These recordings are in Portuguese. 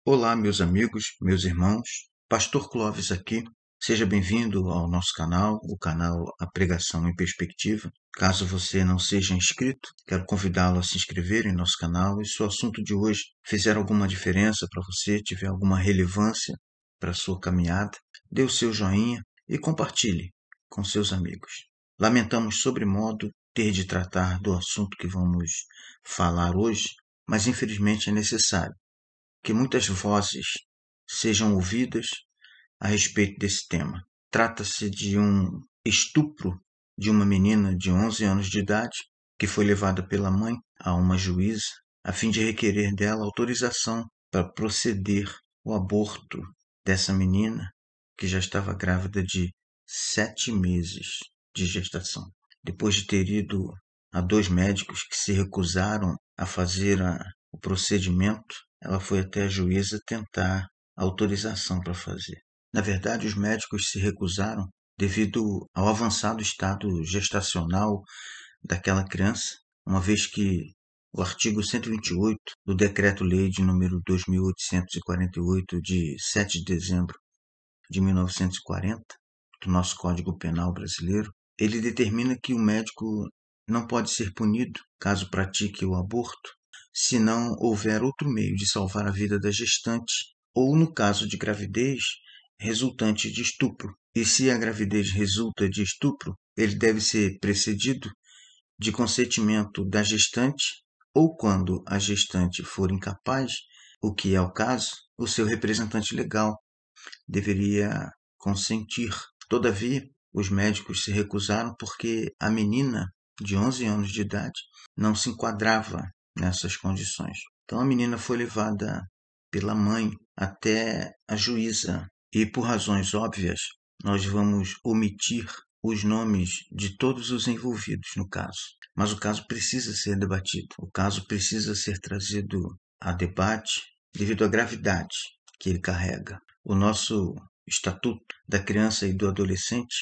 Olá, meus amigos, meus irmãos, Pastor Clóvis aqui. Seja bem-vindo ao nosso canal, o canal A Pregação em Perspectiva. Caso você não seja inscrito, quero convidá-lo a se inscrever em nosso canal e se o assunto de hoje fizer alguma diferença para você, tiver alguma relevância para a sua caminhada, dê o seu joinha e compartilhe com seus amigos. Lamentamos sobremodo ter de tratar do assunto que vamos falar hoje, mas infelizmente é necessário que muitas vozes sejam ouvidas a respeito desse tema. Trata-se de um estupro de uma menina de 11 anos de idade que foi levada pela mãe a uma juíza a fim de requerer dela autorização para proceder ao aborto dessa menina que já estava grávida de 7 meses de gestação. Depois de ter ido a 2 médicos que se recusaram a fazer o procedimento, ela foi até a juíza tentar autorização para fazer. Na verdade, os médicos se recusaram devido ao avançado estado gestacional daquela criança, uma vez que o artigo 128 do Decreto-Lei de número 2.848, de 7 de dezembro de 1940, do nosso Código Penal brasileiro, ele determina que o médico não pode ser punido caso pratique o aborto, se não houver outro meio de salvar a vida da gestante, ou no caso de gravidez resultante de estupro. E se a gravidez resulta de estupro, ele deve ser precedido de consentimento da gestante, ou quando a gestante for incapaz, o que é o caso, o seu representante legal deveria consentir. Todavia, os médicos se recusaram porque a menina de 11 anos de idade não se enquadrava nessas condições. Então a menina foi levada pela mãe até a juíza e, por razões óbvias, nós vamos omitir os nomes de todos os envolvidos no caso. Mas o caso precisa ser debatido, o caso precisa ser trazido a debate devido à gravidade que ele carrega. O nosso Estatuto da Criança e do Adolescente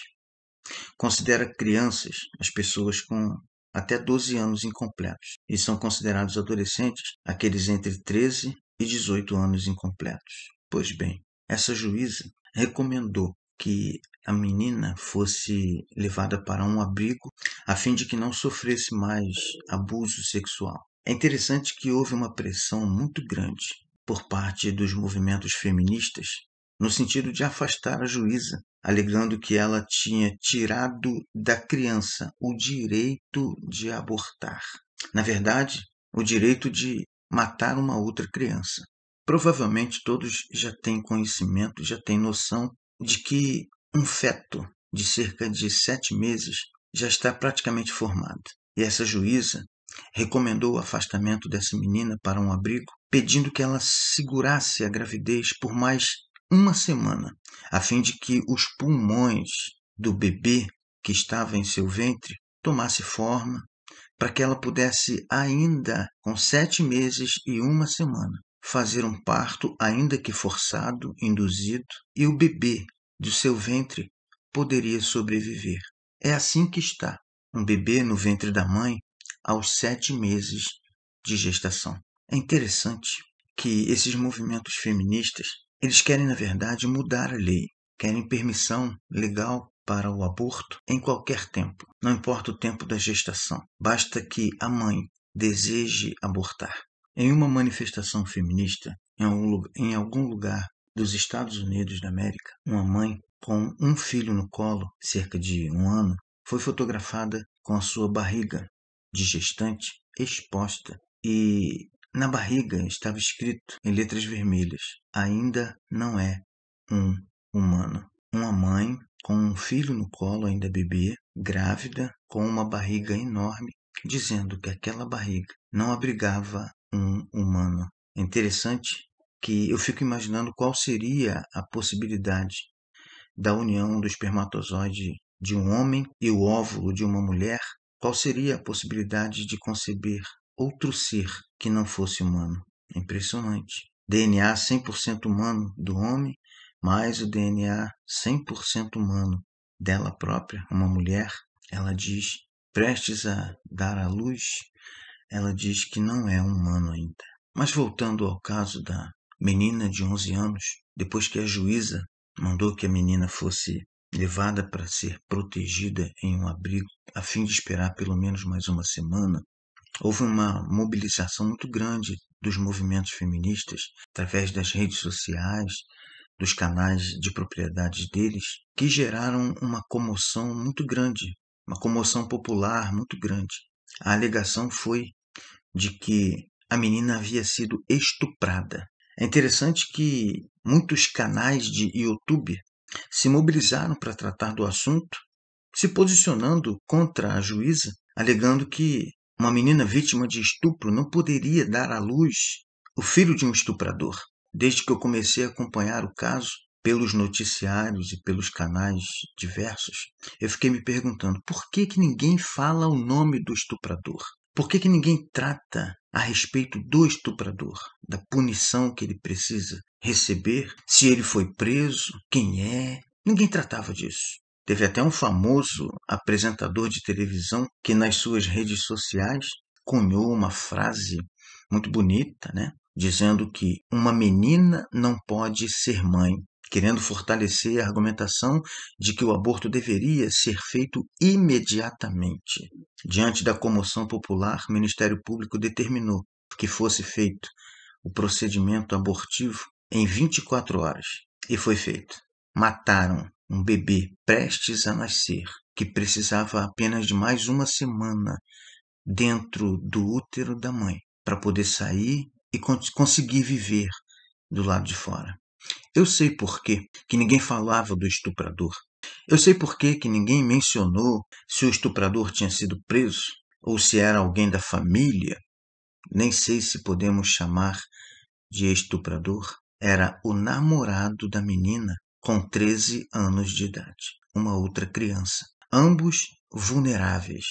considera crianças as pessoas com até 12 anos incompletos e são considerados adolescentes aqueles entre 13 e 18 anos incompletos. Pois bem, essa juíza recomendou que a menina fosse levada para um abrigo a fim de que não sofresse mais abuso sexual. É interessante que houve uma pressão muito grande por parte dos movimentos feministas no sentido de afastar a juíza, alegando que ela tinha tirado da criança o direito de abortar. Na verdade, o direito de matar uma outra criança. Provavelmente todos já têm conhecimento, já têm noção de que um feto de cerca de 7 meses já está praticamente formado. E essa juíza recomendou o afastamento dessa menina para um abrigo, pedindo que ela segurasse a gravidez por mais uma semana, a fim de que os pulmões do bebê que estava em seu ventre tomasse forma, para que ela pudesse ainda, com 7 meses e uma semana, fazer um parto, ainda que forçado, induzido, e o bebê do seu ventre poderia sobreviver. É assim que está um bebê no ventre da mãe aos 7 meses de gestação. É interessante que esses movimentos feministas, eles querem, na verdade, mudar a lei, querem permissão legal para o aborto em qualquer tempo, não importa o tempo da gestação, basta que a mãe deseje abortar. Em uma manifestação feminista, em algum lugar dos Estados Unidos da América, uma mãe com um filho no colo, cerca de 1 ano, foi fotografada com a sua barriga de gestante exposta e na barriga estava escrito em letras vermelhas: ainda não é um humano. Uma mãe com um filho no colo, ainda bebê, grávida, com uma barriga enorme, dizendo que aquela barriga não abrigava um humano. É interessante que eu fico imaginando qual seria a possibilidade da união do espermatozoide de um homem e o óvulo de uma mulher. Qual seria a possibilidade de conceber outro ser que não fosse humano? É impressionante. DNA 100% humano do homem, mais o DNA 100% humano dela própria, uma mulher. Ela diz, prestes a dar à luz, ela diz que não é humano ainda. Mas voltando ao caso da menina de 11 anos, depois que a juíza mandou que a menina fosse levada para ser protegida em um abrigo, a fim de esperar pelo menos mais uma semana, houve uma mobilização muito grande dos movimentos feministas, através das redes sociais, dos canais de propriedades deles, que geraram uma comoção muito grande, uma comoção popular muito grande. A alegação foi de que a menina havia sido estuprada. É interessante que muitos canais de YouTube se mobilizaram para tratar do assunto, se posicionando contra a juíza, alegando que uma menina vítima de estupro não poderia dar à luz o filho de um estuprador. Desde que eu comecei a acompanhar o caso pelos noticiários e pelos canais diversos, eu fiquei me perguntando por que ninguém fala o nome do estuprador? Por que ninguém trata a respeito do estuprador, da punição que ele precisa receber, se ele foi preso, quem é? Ninguém tratava disso. Teve até um famoso apresentador de televisão que nas suas redes sociais cunhou uma frase muito bonita, né? Dizendo que uma menina não pode ser mãe, querendo fortalecer a argumentação de que o aborto deveria ser feito imediatamente. Diante da comoção popular, o Ministério Público determinou que fosse feito o procedimento abortivo em 24 horas. E foi feito. Mataram um bebê prestes a nascer, que precisava apenas de mais uma semana dentro do útero da mãe, para poder sair e conseguir viver do lado de fora. Eu sei por quê que ninguém falava do estuprador. Eu sei por quê que ninguém mencionou se o estuprador tinha sido preso ou se era alguém da família. Nem sei se podemos chamar de estuprador. Era o namorado da menina com 13 anos de idade. Uma outra criança. Ambos vulneráveis.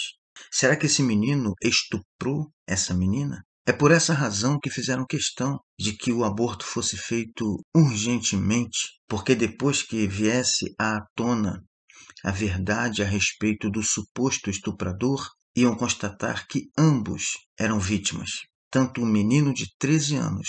Será que esse menino estuprou essa menina? É por essa razão que fizeram questão de que o aborto fosse feito urgentemente, porque depois que viesse à tona a verdade a respeito do suposto estuprador, iam constatar que ambos eram vítimas. Tanto o menino de 13 anos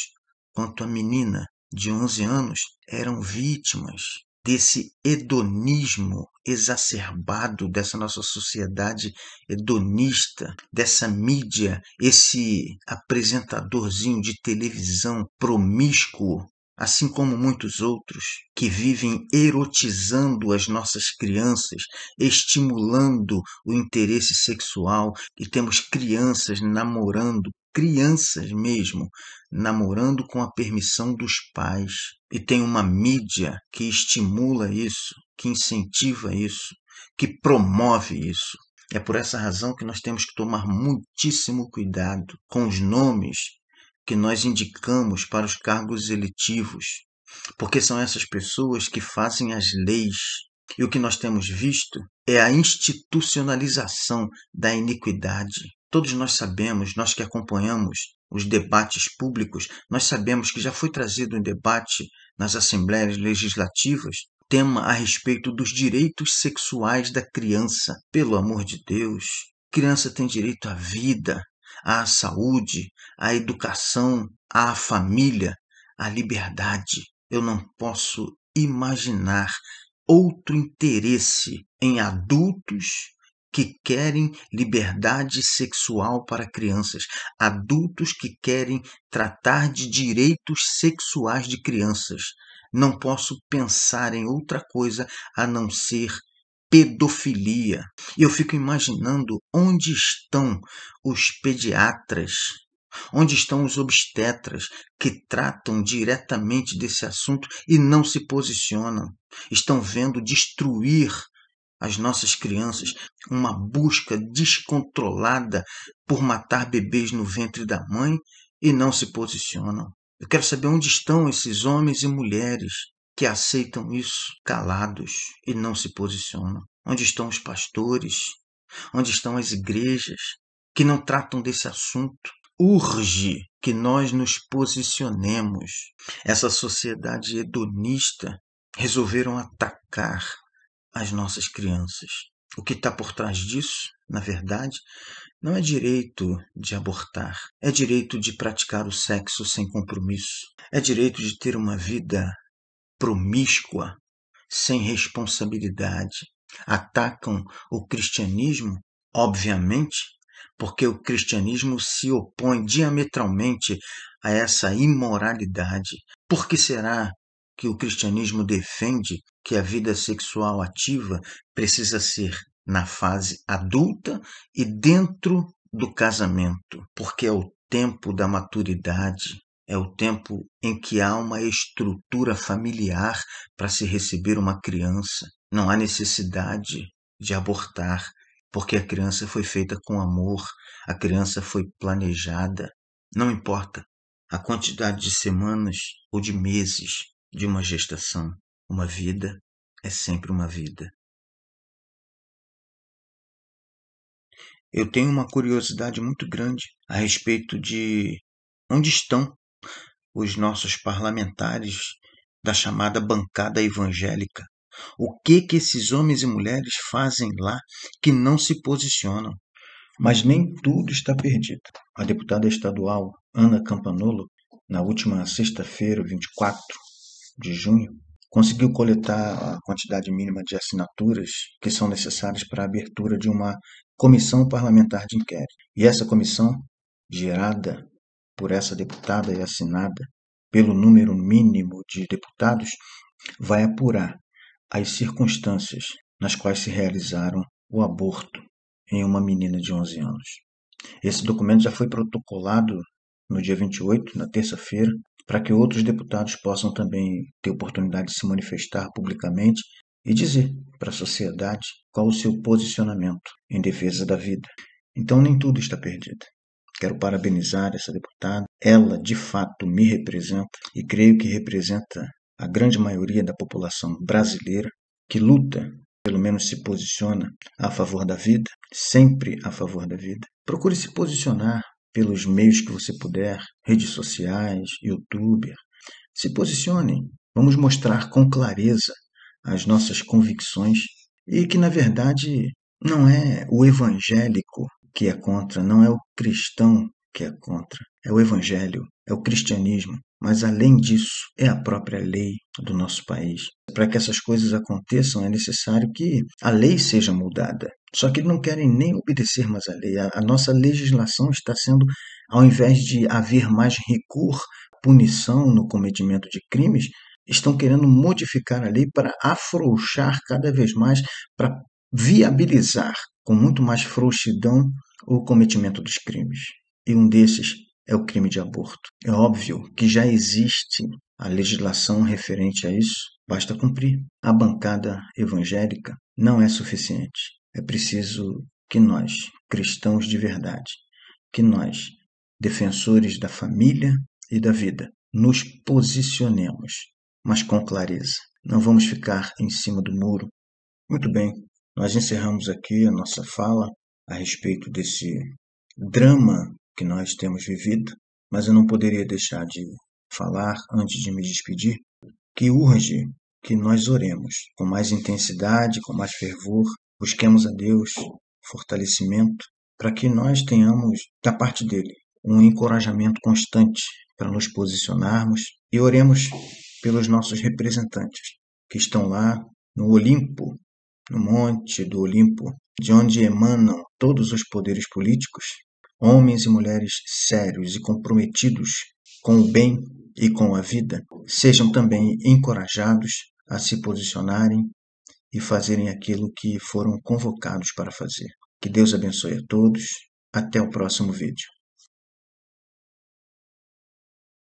quanto a menina de 11 anos eram vítimas desse hedonismo exacerbado dessa nossa sociedade hedonista, dessa mídia, esse apresentadorzinho de televisão promíscuo, assim como muitos outros que vivem erotizando as nossas crianças, estimulando o interesse sexual, e temos crianças namorando, crianças mesmo, namorando com a permissão dos pais. E tem uma mídia que estimula isso, que incentiva isso, que promove isso. É por essa razão que nós temos que tomar muitíssimo cuidado com os nomes que nós indicamos para os cargos eletivos, porque são essas pessoas que fazem as leis. E o que nós temos visto é a institucionalização da iniquidade. Todos nós sabemos, nós que acompanhamos os debates públicos, nós sabemos que já foi trazido em debate nas assembleias legislativas tema a respeito dos direitos sexuais da criança. Pelo amor de Deus, criança tem direito à vida, à saúde, à educação, à família, à liberdade. Eu não posso imaginar outro interesse em adultos que querem liberdade sexual para crianças, adultos que querem tratar de direitos sexuais de crianças. Não posso pensar em outra coisa a não ser pedofilia. E eu fico imaginando onde estão os pediatras, onde estão os obstetras que tratam diretamente desse assunto e não se posicionam. Estão vendo destruir as nossas crianças, uma busca descontrolada por matar bebês no ventre da mãe e não se posicionam. Eu quero saber onde estão esses homens e mulheres que aceitam isso calados e não se posicionam. Onde estão os pastores? Onde estão as igrejas que não tratam desse assunto? Urge que nós nos posicionemos. Essa sociedade hedonista resolveram atacar as nossas crianças. O que está por trás disso, na verdade, Não é direito de abortar, é direito de praticar o sexo sem compromisso, é direito de ter uma vida promíscua, sem responsabilidade. Atacam o cristianismo, obviamente, porque o cristianismo se opõe diametralmente a essa imoralidade. Por que será que o cristianismo defende que a vida sexual ativa precisa ser na fase adulta e dentro do casamento? Porque é o tempo da maturidade, é o tempo em que há uma estrutura familiar para se receber uma criança. Não há necessidade de abortar, porque a criança foi feita com amor, a criança foi planejada. Não importa a quantidade de semanas ou de meses de uma gestação, uma vida é sempre uma vida. Eu tenho uma curiosidade muito grande a respeito de onde estão os nossos parlamentares da chamada bancada evangélica. O que esses homens e mulheres fazem lá que não se posicionam? Mas nem tudo está perdido. A deputada estadual Ana Campanolo, na última sexta-feira, 24 de junho, conseguiu coletar a quantidade mínima de assinaturas que são necessárias para a abertura de uma comissão parlamentar de inquérito. E essa comissão, gerada por essa deputada e assinada pelo número mínimo de deputados, vai apurar as circunstâncias nas quais se realizaram o aborto em uma menina de 11 anos. Esse documento já foi protocolado no dia 28, na terça-feira, para que outros deputados possam também ter oportunidade de se manifestar publicamente e dizer para a sociedade qual o seu posicionamento em defesa da vida. Então nem tudo está perdido. Quero parabenizar essa deputada. Ela, de fato, me representa e creio que representa a grande maioria da população brasileira que luta, pelo menos se posiciona a favor da vida, sempre a favor da vida. Procure se posicionar pelos meios que você puder, redes sociais, YouTube. Se posicione. Vamos mostrar com clareza as nossas convicções e que, na verdade, não é o evangélico que é contra, não é o cristão que é contra, é o evangelho, é o cristianismo. Mas, além disso, é a própria lei do nosso país. Para que essas coisas aconteçam, é necessário que a lei seja mudada. Só que eles não querem nem obedecer mais à lei. A nossa legislação está sendo, ao invés de haver mais rigor, punição no cometimento de crimes, estão querendo modificar a lei para afrouxar cada vez mais, para viabilizar com muito mais frouxidão o cometimento dos crimes. E um desses é o crime de aborto. É óbvio que já existe a legislação referente a isso, basta cumprir. A bancada evangélica não é suficiente. É preciso que nós, cristãos de verdade, que nós, defensores da família e da vida, nos posicionemos, mas com clareza. Não vamos ficar em cima do muro. Muito bem, nós encerramos aqui a nossa fala a respeito desse drama que nós temos vivido, mas eu não poderia deixar de falar, antes de me despedir, que urge que nós oremos com mais intensidade, com mais fervor, busquemos a Deus fortalecimento, para que nós tenhamos, da parte dele, um encorajamento constante para nos posicionarmos e oremos pelos nossos representantes que estão lá no Olimpo, no monte do Olimpo, de onde emanam todos os poderes políticos, homens e mulheres sérios e comprometidos com o bem e com a vida, sejam também encorajados a se posicionarem e fazerem aquilo que foram convocados para fazer. Que Deus abençoe a todos. Até o próximo vídeo.